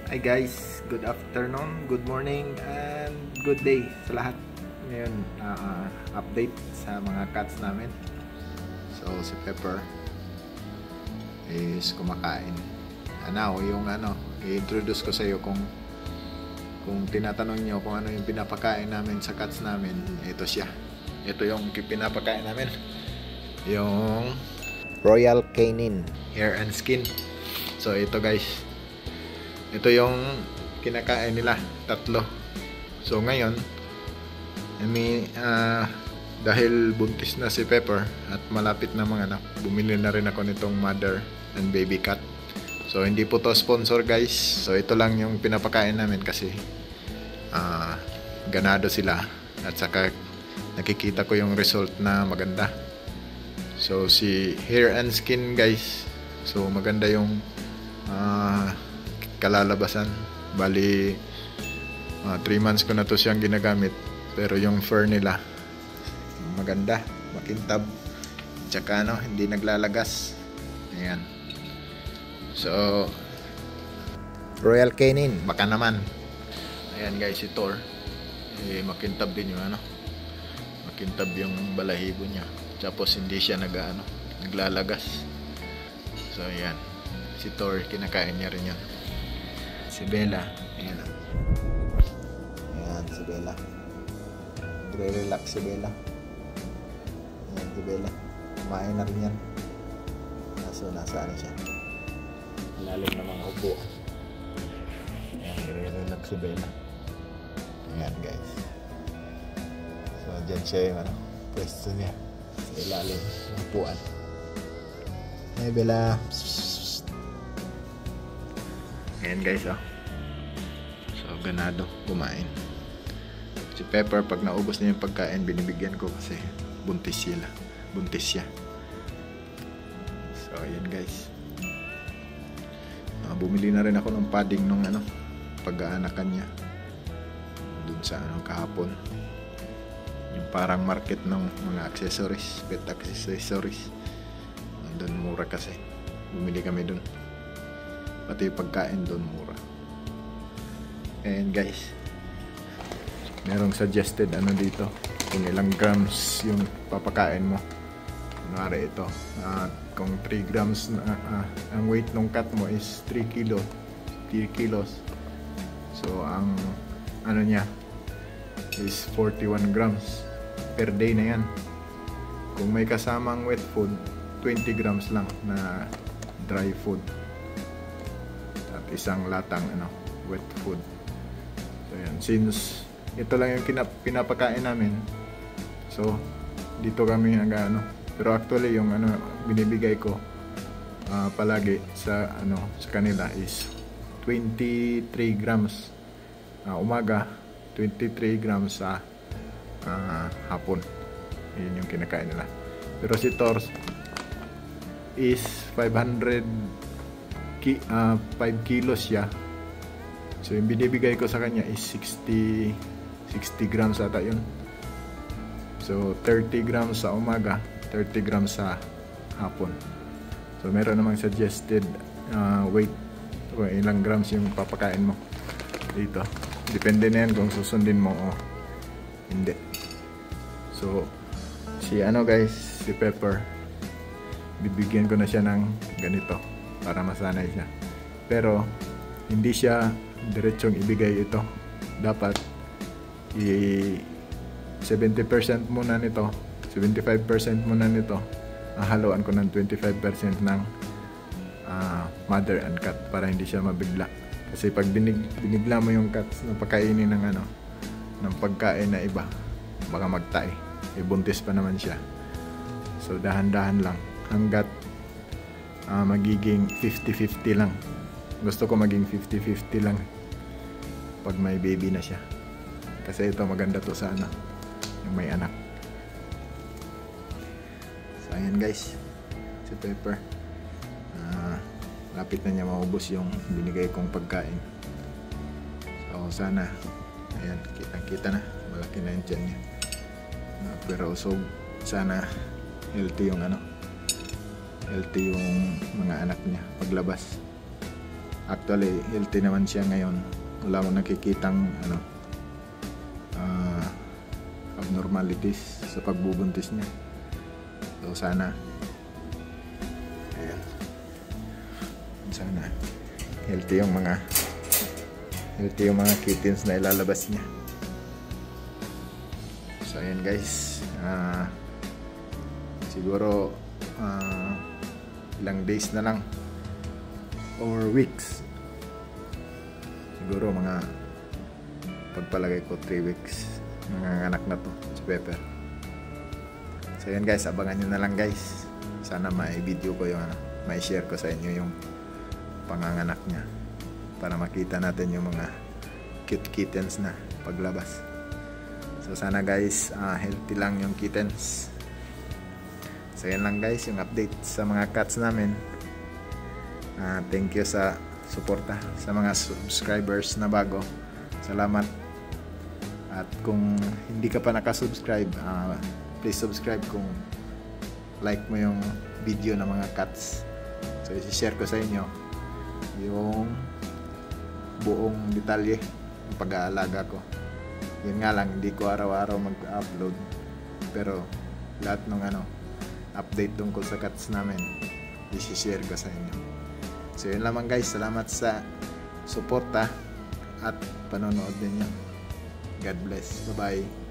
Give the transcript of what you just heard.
Hi guys, good afternoon, good morning, and good day sa lahat. Ngayon, update sa mga cats namin. So, si Pepper is kumakain. Yung i-introduce ko sa iyo kung tinatanong niyo kung ano yung pinapakain namin sa cats namin, ito siya. Ito yung pinapakain namin. Yung Royal Canin Hair and Skin. So, ito guys. Ito yung kinakain nila, tatlo. So ngayon, dahil buntis na si Pepper at malapit na mga anak, bumili na rin ako nitong mother and baby cat. So hindi po to sponsor guys. So ito lang yung pinapakain namin kasi ganado sila at saka nakikita ko yung result na maganda. So si Hair and Skin guys, so maganda yung kalalabasan. Bali 3 months ko na to siyang ginagamit, pero yung fur nila maganda, makintab, tsaka hindi naglalagas. Ayan. So Royal Canin, baka naman. Ayan guys, si Thor makintab din yung makintab yung balahibo niya, tapos hindi siya naglalagas. So ayan, si Thor, kinakain niya rin yun. Si Bella, ayan si Bella, nagre-relax si Bella. Ayan si Bella, kumain na rin yan. So nasaan siya, lalim na mga upo. Ayan, nagre-relax si Bella. Ayan guys, so dyan siya yung pwesto niya sa ilalim ng upuan. Hey Bella. Ayan guys, so ganado kumain. Si Pepper, pag naubos niya yung pagkain, binibigyan ko kasi buntis siya. So ayan guys, bumili na rin ako ng padding nung pag-aanakan niya dun sa kahapon, yung parang market ng mga accessories, pet accessories. Doon mura kasi, bumili kami dun. Pati yung pagkain doon mura. And guys, merong suggested dito kung ilang grams yung papakain mo. Kunwari ito, kung 3 grams na ang weight ng cat mo is 3 kilos. So ang niya is 41 grams per day na yan. Kung may kasamang wet food, 20 grams lang na dry food at isang latang wet food. So yan, since ito lang yung pinapakain namin, so dito kami pero actually yung binibigay ko palagi sa sa kanila is 23 grams umaga, 23 grams sa hapon. Yun yung kinakain nila. Pero si Thor is 5 kilos siya. So yung binibigay ko sa kanya is 60 grams ata yun. So 30 grams sa umaga, 30 grams sa hapon. So meron namang suggested weight kung ilang grams yung papakain mo dito. Depende na yan kung susundin mo o hindi. So si guys, si Pepper, bibigyan ko na siya ng ganito para masanay siya. Pero hindi siya diretsong ibigay ito. Dapat 70% muna nito, 75% muna nito. Haluan ko ng 25% ng mother and cat para hindi siya mabigla. Kasi pag binigla mo yung cats na pakainin ng pagkain na iba, baka magtay. Buntis pa naman siya. So dahan-dahan lang hanggat magiging 50-50 lang. Gusto ko maging 50-50 lang pag may baby na siya. Kasi ito maganda to sa yung may anak. So ayan guys, si Pepper, lapit na niya maubos yung binigay kong pagkain. So sana, ayan, kitang-kita na, malaki na yung tiyan niya. Pero so sana healthy yung mga anak niya paglabas. Actually, healthy naman siya ngayon. Wala akong nakikitang abnormalities sa pagbubuntis niya. So sana healthy yung mga kittens na ilalabas niya. So ayan guys, siguro ilang days na lang or weeks, siguro mga pagpalagay ko 3 weeks nanganganak na to si Pepper. So ayan guys, abangan nyo na lang guys. Sana may video ko yung may share ko sa inyo yung panganganak niya para makita natin yung mga cute kittens na paglabas. So sana guys, healthy lang yung kittens. So yan lang guys yung update sa mga cats namin. Thank you sa suporta sa mga subscribers na bago. Salamat. At kung hindi ka pa nakasubscribe, please subscribe kung like mo yung video ng mga cats. So isi-share ko sa inyo yung buong detalye ng pag-aalaga ko. Yun nga lang, hindi ko araw-araw mag-upload, pero lahat ng update tungkol sa cats namin isi-share ko sa inyo. So yun lamang guys, salamat sa suporta at panonood ninyo. God bless. Bye bye.